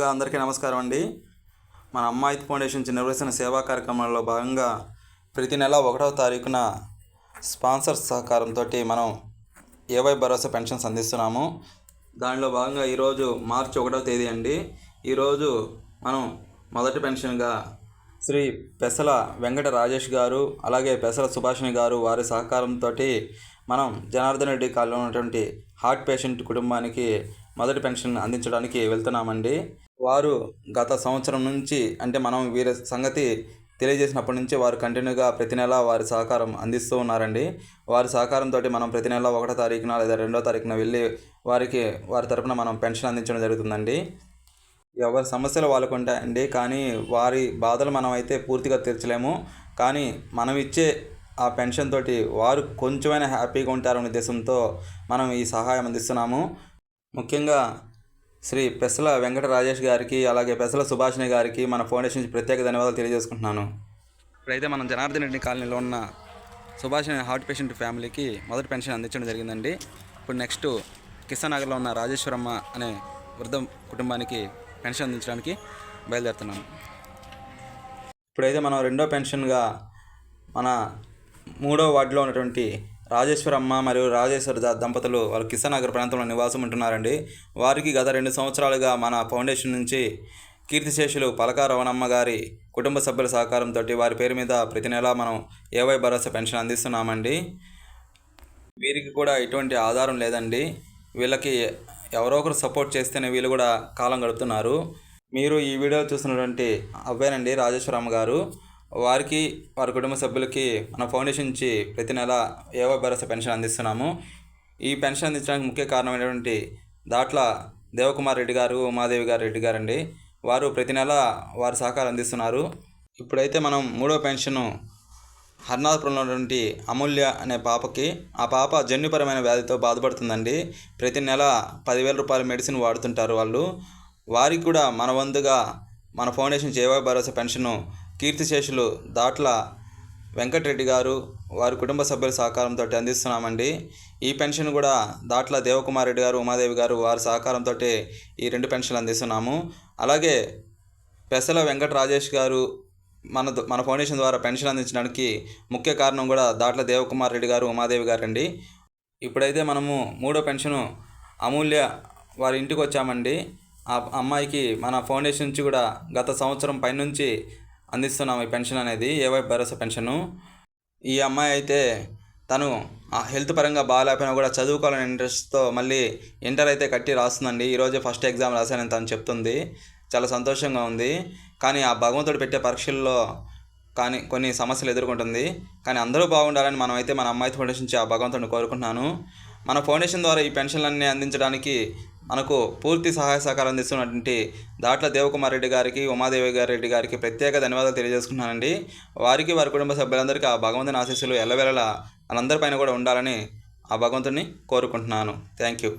ముందుగా అందరికీ నమస్కారం అండి. మన అమ్మాయి ఫౌండేషన్ నిర్వహిస్తున్న సేవా కార్యక్రమాల్లో భాగంగా ప్రతి నెల 1వ తారీఖున స్పాన్సర్స్ సహకారంతో మనం ఏవై భరోసా పెన్షన్స్ అందిస్తున్నాము. దానిలో భాగంగా ఈరోజు మార్చి 1వ తేదీ అండి. ఈరోజు మనం మొదటి పెన్షన్గా శ్రీ పెసల వెంకట రాజేష్ గారు అలాగే పెసల సుభాషిణి గారు వారి సహకారంతో మనం జనార్దన్ రెడ్డి కాలనీలో ఉన్నటువంటి హార్ట్ పేషెంట్ కుటుంబానికి మొదటి పెన్షన్ అందించడానికి వెళ్తున్నామండి. వారు గత సంవత్సరం నుంచి అంటే మనం వీరి సంగతి తెలియజేసినప్పటి నుంచి వారు కంటిన్యూగా ప్రతి నెల వారి సహకారం అందిస్తూ ఉన్నారండి. వారి సహకారంతో మనం ప్రతి నెల 1వ తారీఖున లేదా 2వ తారీఖున వెళ్ళి వారి తరపున మనం పెన్షన్ అందించడం జరుగుతుందండి. ఎవరి సమస్యలు వాళ్ళకు ఉంటాయండి, కానీ వారి బాధలు మనం అయితే పూర్తిగా తీర్చలేము. కానీ మనం ఇచ్చే ఆ పెన్షన్ తోటి వారు కొంచెమైనా హ్యాపీగా ఉంటారనే ఉద్దేశంతో మనం ఈ సహాయం అందిస్తున్నాము. ముఖ్యంగా శ్రీ పెసల వెంకట రాజేష్ గారికి అలాగే పెసల సుభాషిణి గారికి మన ఫౌండేషన్ నుంచి ప్రత్యేక ధన్యవాదాలు తెలియజేసుకుంటున్నాను. ఇప్పుడైతే మనం జనార్దన్ రెడ్డి కాలనీలో ఉన్న సుభాషిణి హార్ట్ పేషెంట్ ఫ్యామిలీకి మొదటి పెన్షన్ అందించడం జరిగిందండి. ఇప్పుడు నెక్స్ట్ కిషన్ నగర్లో ఉన్న రాజేశ్వరమ్మ అనే వృద్ధ కుటుంబానికి పెన్షన్ అందించడానికి బయలుదేరుతున్నాను. ఇప్పుడైతే మనం 2వ పెన్షన్గా మన 3వ వార్డులో ఉన్నటువంటి రాజేశ్వరమ్మ మరియు రాజేశ్వర దంపతులు వాళ్ళు కిషన్ నగర్ ప్రాంతంలో నివాసం ఉంటున్నారండి. వారికి గత 2 సంవత్సరాలుగా మన ఫౌండేషన్ నుంచి కీర్తిశేషులు పలకా రవణమ్మ గారి కుటుంబ సభ్యుల సహకారంతో వారి పేరు మీద ప్రతి నెల మనం ఏవై భరోసా పెన్షన్ అందిస్తున్నామండి. వీరికి కూడా ఎటువంటి ఆధారం లేదండి. వీళ్ళకి ఎవరో ఒకరు సపోర్ట్ చేస్తేనే వీళ్ళు కూడా కాలం గడుపుతున్నారు. మీరు ఈ వీడియో చూస్తున్నటువంటి అవ్వేనండి రాజేశ్వరమ్మ గారు. వారికి వారి కుటుంబ సభ్యులకి మన ఫౌండేషన్ నుంచి ప్రతి నెల ఏవై భరోసా పెన్షన్ అందిస్తున్నాము. ఈ పెన్షన్ అందించడానికి ముఖ్య కారణమైనటువంటి దాట్ల దేవకుమార్ రెడ్డి గారు ఉమాదేవి గారు రెడ్డి గారండి. వారు ప్రతి నెల వారి సహకారం అందిస్తున్నారు. ఇప్పుడైతే మనం 3వ పెన్షను హర్నాథపురంలో ఉన్నటువంటి అమూల్య అనే పాపకి, ఆ పాప జన్యుపరమైన వ్యాధితో బాధపడుతుందండి. ప్రతి నెల 10,000 రూపాయల మెడిసిన్ వాడుతుంటారు వాళ్ళు. వారికి కూడా మన వంతుగా మన ఫౌండేషన్ ఏవై భరోసా పెన్షను కీర్తిశేషులు దాట్ల వెంకటరెడ్డి గారు వారి కుటుంబ సభ్యుల సహకారంతో అందిస్తున్నామండి. ఈ పెన్షన్ కూడా దాట్ల దేవకుమార్ రెడ్డి గారు ఉమాదేవి గారు వారి సహకారంతో ఈ 2 పెన్షన్లు అందిస్తున్నాము. అలాగే పెసల వెంకట రాజేష్ గారు మన ఫౌండేషన్ ద్వారా పెన్షన్ అందించడానికి ముఖ్య కారణం కూడా దాట్ల దేవకుమార్ రెడ్డి గారు ఉమాదేవి గారు అండి. ఇప్పుడైతే మనము 3వ పెన్షను అమూల్య వారి ఇంటికి వచ్చామండి. ఆ అమ్మాయికి మన ఫౌండేషన్ నుంచి కూడా గత సంవత్సరం పైనుంచి అందిస్తున్నాము ఈ పెన్షన్ అనేది ఏవై భరోసా పెన్షను. ఈ అమ్మాయి అయితే తను హెల్త్ పరంగా బాగాలేకపోయినా కూడా చదువుకోవాలని ఇంట్రెస్ట్తో మళ్ళీ ఇంటర్ అయితే కట్టి రాస్తుందండి. ఈరోజే ఫస్ట్ ఎగ్జామ్ రాశానని తను చెప్తుంది. చాలా సంతోషంగా ఉంది. కానీ ఆ భగవంతుడు పెట్టే పరీక్షల్లో కానీ కొన్ని సమస్యలు ఎదుర్కొంటుంది. కానీ అందరూ బాగుండాలని మనమైతే మన అమ్మాయి ఫౌండేషన్ నుంచి ఆ భగవంతుడిని కోరుకుంటున్నాను. మన ఫౌండేషన్ ద్వారా ఈ పెన్షన్లన్నీ అందించడానికి మనకు పూర్తి సహాయ సహకారం అందిస్తున్నటువంటి దాట్ల దేవకుమార్ రెడ్డి గారికి ఉమాదేవి రెడ్డి గారికి ప్రత్యేక ధన్యవాదాలు తెలియజేసుకుంటున్నానండి. వారికి వారి కుటుంబ సభ్యులందరికీ ఆ భగవంతుని ఆశీస్సులు ఎల్లవేళలా మనందరిపైన కూడా ఉండాలని ఆ భగవంతుని కోరుకుంటున్నాను. Thank you.